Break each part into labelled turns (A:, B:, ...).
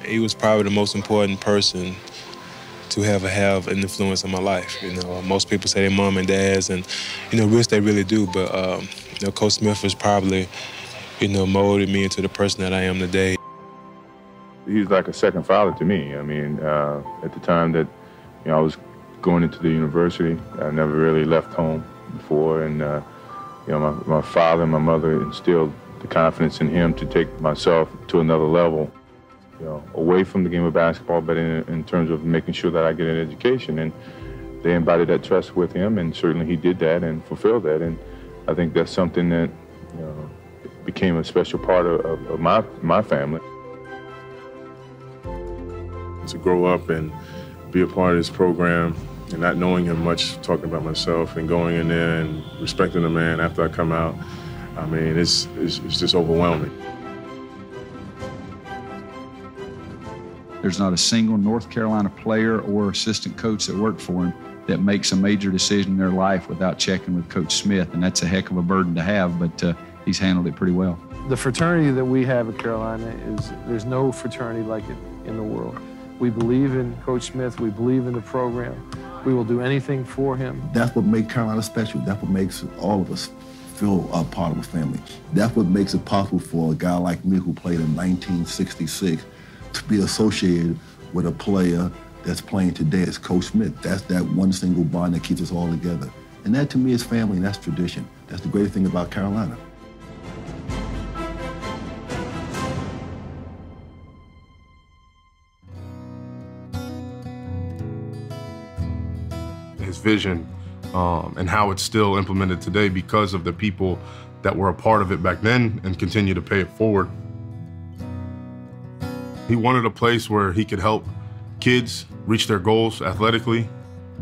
A: He was probably the most important person to have an influence on my life. You know, most people say their mom and dads, and which they really do. But Coach Smith was probably, molded me into the person that I am today.
B: He's like a second father to me. I mean, at the time that I was going into the university, I never really left home before, and my father and my mother instilled the confidence in him to take myself to another level, away from the game of basketball, but in terms of making sure that I get an education. And they embodied that trust with him, and certainly he did that and fulfilled that. And I think that's something that became a special part of my family.
C: To grow up and be a part of this program and not knowing him much, talking about myself, and going in there and respecting the man after I come out, I mean, it's just overwhelming.
D: There's not a single North Carolina player or assistant coach that worked for him that makes a major decision in their life without checking with Coach Smith, and that's a heck of a burden to have, but he's handled it pretty well.
E: The fraternity that we have at Carolina there's no fraternity like it in the world. We believe in Coach Smith. We believe in the program. We will do anything for him.
F: That's what makes Carolina special. That's what makes all of us feel a part of a family. That's what makes it possible for a guy like me who played in 1966 to be associated with a player that's playing today as Coach Smith. That's that one single bond that keeps us all together. And that to me is family, and that's tradition. That's the great thing about Carolina.
C: His vision and how it's still implemented today because of the people that were a part of it back then and continue to pay it forward. He wanted a place where he could help kids reach their goals athletically,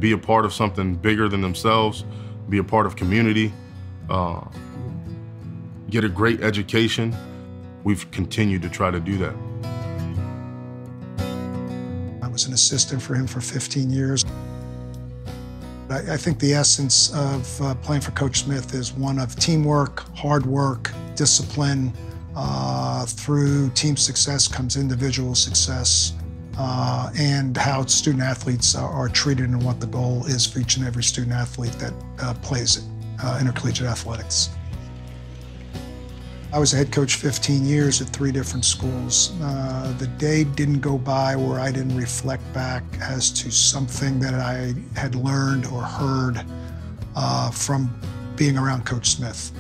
C: be a part of something bigger than themselves, be a part of community, get a great education. We've continued to try to do that.
G: I was an assistant for him for 15 years. I think the essence of playing for Coach Smith is one of teamwork, hard work, discipline. Through team success comes individual success, and how student athletes are treated and what the goal is for each and every student athlete that plays intercollegiate athletics. I was a head coach 15 years at 3 different schools. The day didn't go by where I didn't reflect back as to something that I had learned or heard from being around Coach Smith.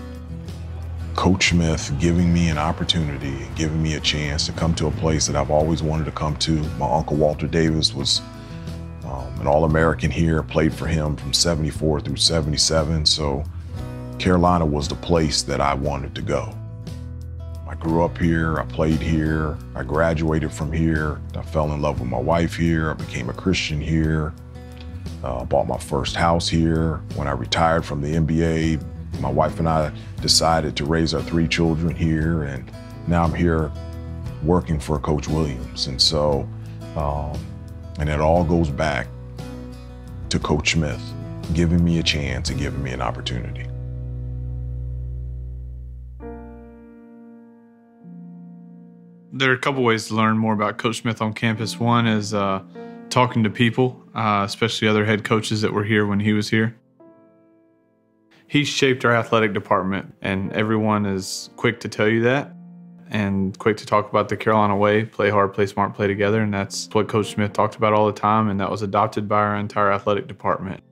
H: Coach Smith giving me an opportunity, giving me a chance to come to a place that I've always wanted to come to. My uncle Walter Davis was an All-American here, played for him from 74 through 77, so Carolina was the place that I wanted to go. I grew up here, I played here, I graduated from here, I fell in love with my wife here, I became a Christian here, bought my first house here. When I retired from the NBA, my wife and I decided to raise our 3 children here, and now I'm here working for Coach Williams. And so, and it all goes back to Coach Smith giving me a chance and giving me an opportunity.
I: There are a couple ways to learn more about Coach Smith on campus. One is talking to people, especially other head coaches that were here when he was here. He's shaped our athletic department, and everyone is quick to tell you that and quick to talk about the Carolina way, play hard, play smart, play together, and that's what Coach Smith talked about all the time, and that was adopted by our entire athletic department.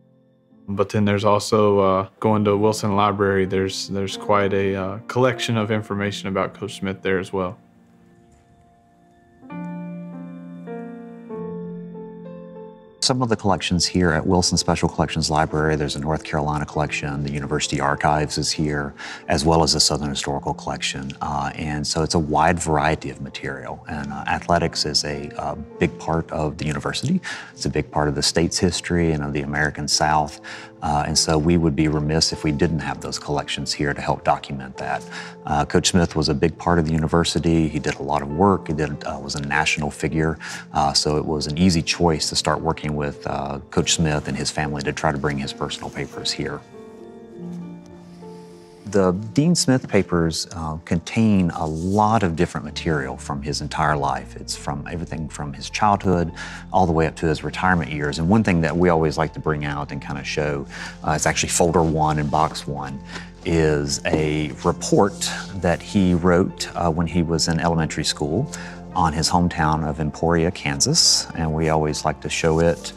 I: But then there's also going to Wilson Library. There's quite a collection of information about Coach Smith there as well.
J: Some of the collections here at Wilson Special Collections Library, there's a North Carolina collection, the University Archives is here, as well as the Southern Historical Collection. And so it's a wide variety of material. And athletics is a big part of the university. It's a big part of the state's history and of the American South. And so we would be remiss if we didn't have those collections here to help document that. Coach Smith was a big part of the university. He did a lot of work. He was a national figure. So it was an easy choice to start working with Coach Smith and his family to try to bring his personal papers here. The Dean Smith papers contain a lot of different material from his entire life. It's from everything from his childhood all the way up to his retirement years. And one thing that we always like to bring out and kind of show, it's actually folder 1 in box 1, is a report that he wrote when he was in elementary school on his hometown of Emporia, Kansas. And we always like to show it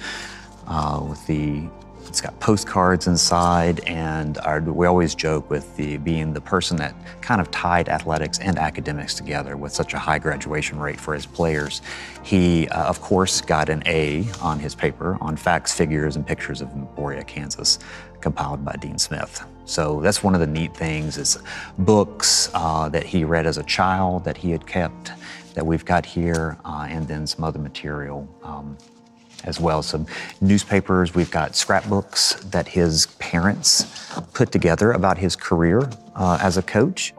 J: it's got postcards inside, and we always joke with being the person that kind of tied athletics and academics together with such a high graduation rate for his players. He, of course, got an A on his paper on facts, figures, and pictures of Emporia, Kansas, compiled by Dean Smith. So that's one of the neat things is books that he read as a child that he had kept that we've got here, and then some other material as well. Some newspapers, we've got scrapbooks that his parents put together about his career as a coach.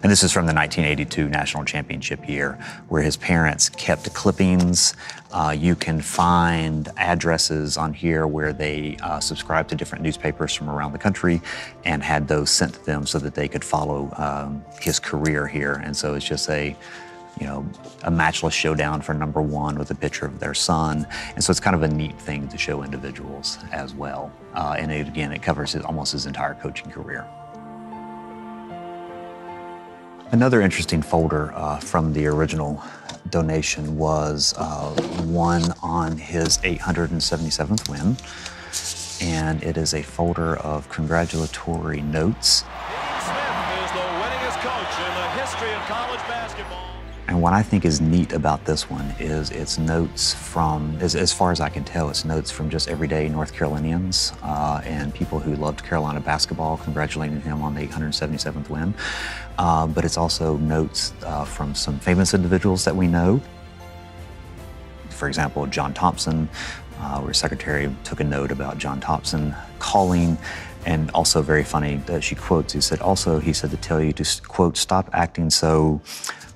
J: And this is from the 1982 National Championship year, where his parents kept clippings. You can find addresses on here where they subscribed to different newspapers from around the country and had those sent to them so that they could follow his career here. And so it's just a matchless showdown for #1 with a picture of their son. And so it's kind of a neat thing to show individuals as well. And again, it covers almost his entire coaching career. Another interesting folder from the original donation was one on his 877th win. And it is a folder of congratulatory notes.
K: Dean Smith is the winningest coach in the history of college basketball.
J: And what I think is neat about this one is it's notes from, as far as I can tell, it's notes from just everyday North Carolinians and people who loved Carolina basketball, congratulating him on the 877th win. But it's also notes from some famous individuals that we know. For example, John Thompson, where Secretary took a note about John Thompson calling. And also very funny that she quotes, he said to tell you to, quote, stop acting so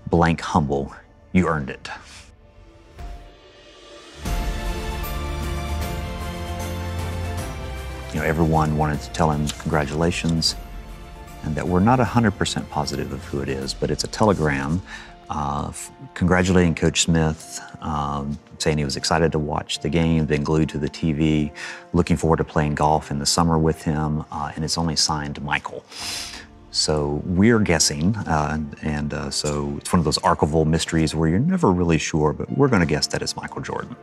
J: blank humble, you earned it. Everyone wanted to tell him congratulations, and that we're not 100% positive of who it is, but it's a telegram congratulating Coach Smith, saying he was excited to watch the game, been glued to the TV, looking forward to playing golf in the summer with him, and it's only signed Michael. So we're guessing, so it's one of those archival mysteries where you're never really sure, but we're going to guess that it's Michael Jordan.